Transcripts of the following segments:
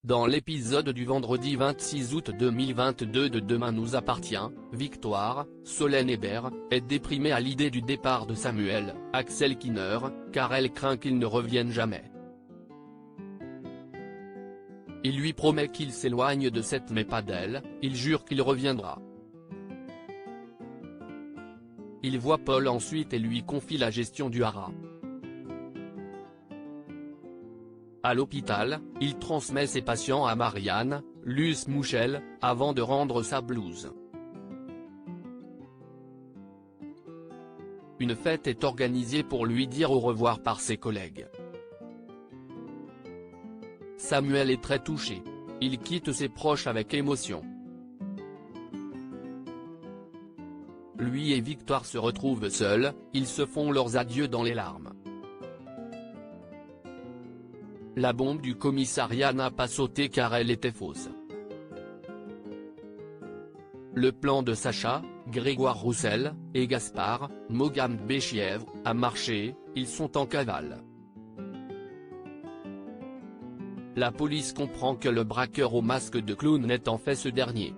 Dans l'épisode du vendredi 26 août 2022 de Demain nous appartient, Victoire, Solène Hébert, est déprimée à l'idée du départ de Samuel, Axel Kinner, car elle craint qu'il ne revienne jamais. Il lui promet qu'il s'éloigne de cette mais pas d'elle, il jure qu'il reviendra. Il voit Paul ensuite et lui confie la gestion du haras. À l'hôpital, il transmet ses patients à Marianne, Luce Mouchel, avant de rendre sa blouse. Une fête est organisée pour lui dire au revoir par ses collègues. Samuel est très touché. Il quitte ses proches avec émotion. Lui et Victoire se retrouvent seuls, ils se font leurs adieux dans les larmes. La bombe du commissariat n'a pas sauté car elle était fausse. Le plan de Sacha, Grégoire Roussel, et Gaspard, Mogam Béchièvre, a marché, ils sont en cavale. La police comprend que le braqueur au masque de clown est en fait ce dernier.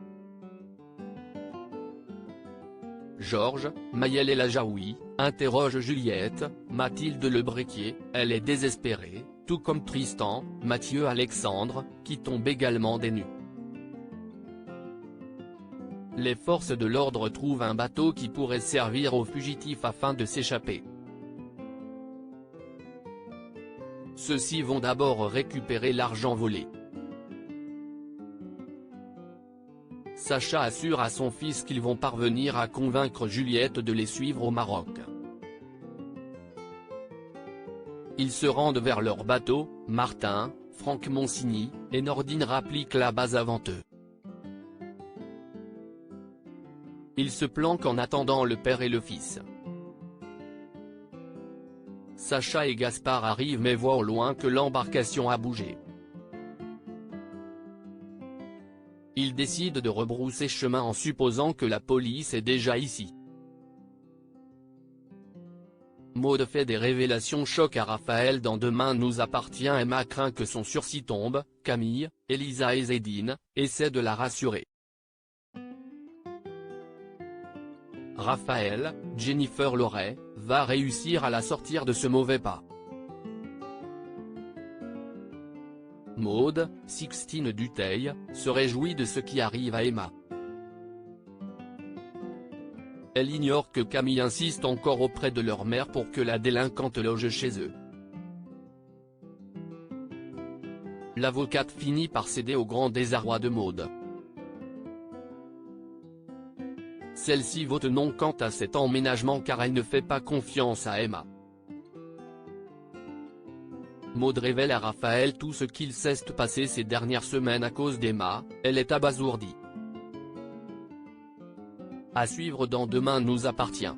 Georges, Maëlle El Ajaoui, interroge Juliette, Mathilde Lebréquier, elle est désespérée, tout comme Tristan, Mathieu Alexandre, qui tombe également des nues. Les forces de l'ordre trouvent un bateau qui pourrait servir aux fugitifs afin de s'échapper. Ceux-ci vont d'abord récupérer l'argent volé. Sacha assure à son fils qu'ils vont parvenir à convaincre Juliette de les suivre au Maroc. Ils se rendent vers leur bateau, Martin, Franck Monsigny, et Nordine rappliquent la base avant eux. Ils se planquent en attendant le père et le fils. Sacha et Gaspard arrivent mais voient au loin que l'embarcation a bougé. Ils décident de rebrousser chemin en supposant que la police est déjà ici. Maud fait des révélations choc à Raphaël dans Demain nous appartient. Emma craint que son sursis tombe, Camille, Elisa et Zédine, essaient de la rassurer. Raphaël, Jennifer Loret, va réussir à la sortir de ce mauvais pas. Maud, Sixtine Dutheil, se réjouit de ce qui arrive à Emma. Elle ignore que Camille insiste encore auprès de leur mère pour que la délinquante loge chez eux. L'avocate finit par céder au grand désarroi de Maud. Celle-ci vote non quant à cet emménagement car elle ne fait pas confiance à Emma. Maud révèle à Raphaël tout ce qu'il s'est passé ces dernières semaines à cause d'Emma, elle est abasourdie. À suivre dans Demain nous appartient.